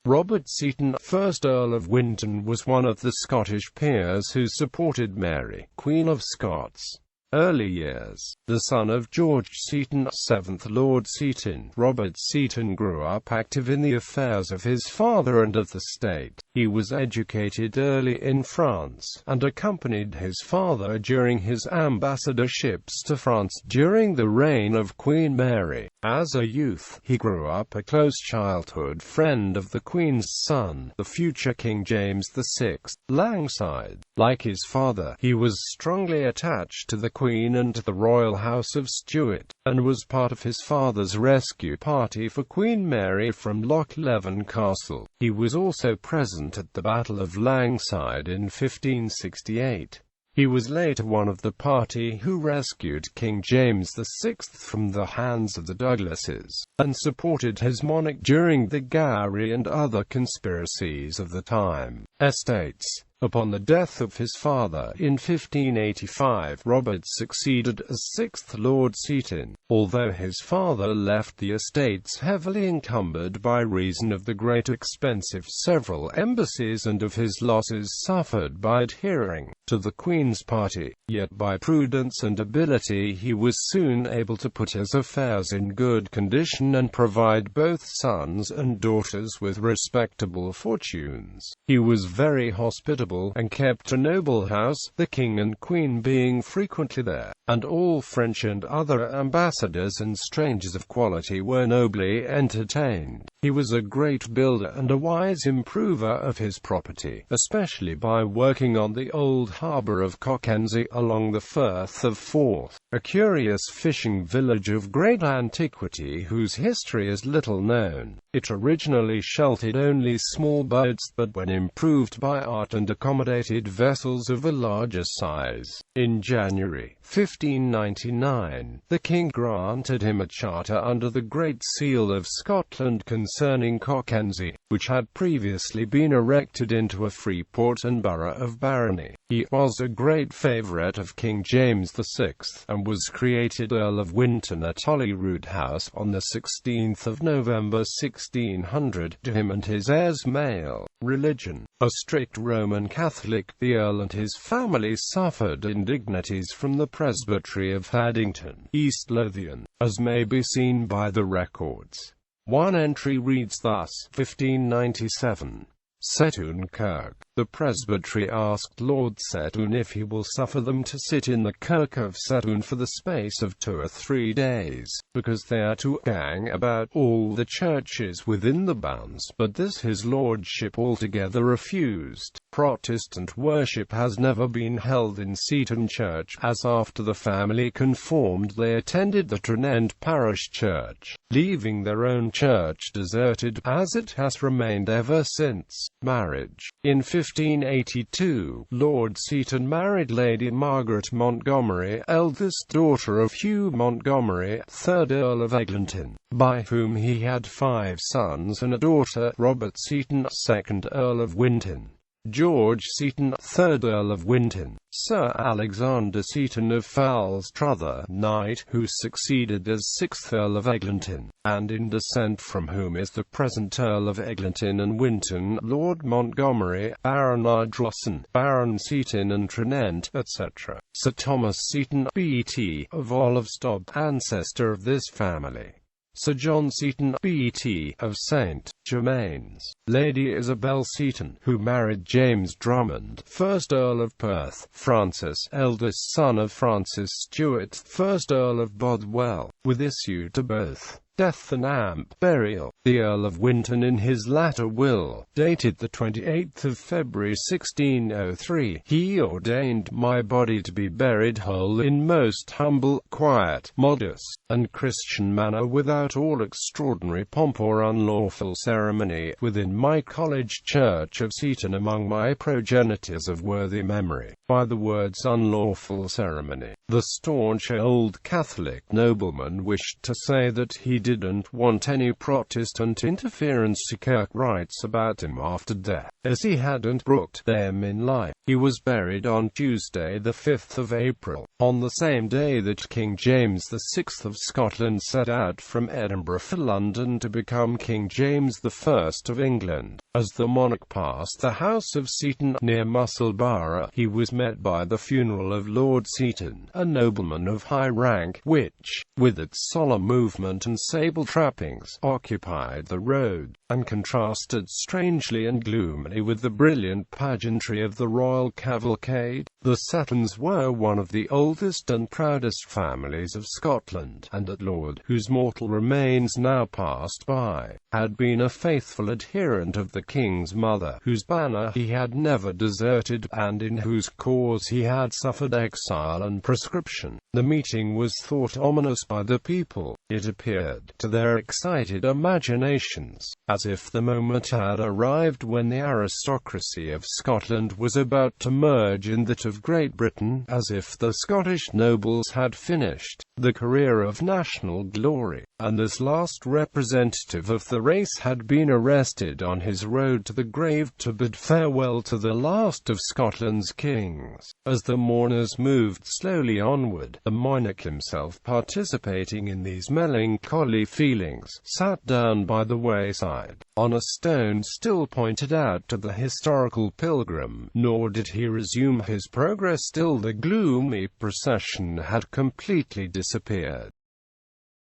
Robert Seton, 1st Earl of Winton, was one of the Scottish peers who supported Mary, Queen of Scots. Early years. The son of George Seton, 7th Lord Seton, Robert Seton grew up active in the affairs of his father and of the state. He was educated early in France, and accompanied his father during his ambassadorships to France during the reign of Queen Mary. As a youth, he grew up a close childhood friend of the Queen's son, the future King James VI, Langside. Like his father, he was strongly attached to the Queen and to the royal house of Stuart, and was part of his father's rescue party for Queen Mary from Loch Leven Castle. He was also present at the Battle of Langside in 1568. He was later one of the party who rescued King James VI from the hands of the Douglases, and supported his monarch during the Gowrie and other conspiracies of the time. Estates. Upon the death of his father in 1585, Robert succeeded as 6th Lord Seton, although his father left the estates heavily encumbered by reason of the great expense of several embassies and of his losses suffered by adhering to the Queen's party. Yet by prudence and ability he was soon able to put his affairs in good condition and provide both sons and daughters with respectable fortunes. He was very hospitable and kept a noble house, the king and queen being frequently there, and all French and other ambassadors and strangers of quality were nobly entertained. He was a great builder and a wise improver of his property, especially by working on the old harbour of Cockenzie along the Firth of Forth, a curious fishing village of great antiquity whose history is little known. It originally sheltered only small boats, but when improved by art and accommodated vessels of a larger size. In January 1599, the king granted him a charter under the Great Seal of Scotland concerning Cockenzie, which had previously been erected into a free port and borough of barony. He was a great favourite of King James VI, and was created Earl of Winton at Holyrood House on the 16th of November 1600, to him and his heirs male. Religion. A strict Roman Catholic, the Earl and his family suffered indignities from the Presbytery of Haddington, East Lothian, as may be seen by the records. One entry reads thus: 1597. Seton Kirk. The presbytery asked Lord Seton if he will suffer them to sit in the kirk of Seton for the space of 2 or 3 days, because they are to gang about all the churches within the bounds, but this his lordship altogether refused. Protestant worship has never been held in Seton Church, as after the family conformed they attended the Tranent parish church, leaving their own church deserted, as it has remained ever since. Marriage. In 1582, Lord Seton married Lady Margaret Montgomery, eldest daughter of Hugh Montgomery, 3rd Earl of Eglinton, by whom he had 5 sons and a daughter. Robert Seton, 2nd Earl of Winton. George Seton, 3rd Earl of Winton. Sir Alexander Seton of Fowles-Trother, Knight, who succeeded as 6th Earl of Eglinton, and in descent from whom is the present Earl of Eglinton and Winton, Lord Montgomery, Baron Ardrossan, Baron Seton and Tranent, etc. Sir Thomas Seton, B.T., of Olivestob, ancestor of this family. Sir John Seton, B.T., of St. Germains. Lady Isabel Seton, who married James Drummond, 1st Earl of Perth. Francis, eldest son of Francis Stuart, 1st Earl of Bothwell, with issue to both death and burial. The Earl of Winton in his latter will, dated the 28th of February 1603, he ordained my body to be buried whole in most humble, quiet, modest, and Christian manner, without all extraordinary pomp or unlawful ceremony, within my college church of Seton among my progenitors of worthy memory. By the words unlawful ceremony, the staunch old Catholic nobleman wished to say that he didn't want any Protestant interference to kirk rites about him after death. as he hadn't brooked them in life. He was buried on Tuesday the 5th of April, on the same day that King James VI of Scotland set out from Edinburgh for London to become King James I of England. As the monarch passed the house of Seton, near Musselburgh, he was met by the funeral of Lord Seton, a nobleman of high rank, which, with its solemn movement and sable trappings, occupied the road, and contrasted strangely and gloomily with the brilliant pageantry of the royal cavalcade. The Setons were one of the oldest and proudest families of Scotland, and the lord, whose mortal remains now passed by, had been a faithful adherent of the king's mother, whose banner he had never deserted, and in whose cause he had suffered exile and proscription. The meeting was thought ominous by the people. It appeared, to their excited imaginations, as if the moment had arrived when the aristocracy of Scotland was about to merge in that of Great Britain, as if the Scottish nobles had finished the career of national glory, and this last representative of the race had been arrested on his road to the grave to bid farewell to the last of Scotland's kings. As the mourners moved slowly onward, the monarch himself, participating in these melancholy feelings, sat down by the wayside, on a stone still pointed out to the historical pilgrim, nor did he resume his progress till the gloomy procession had completely disappeared.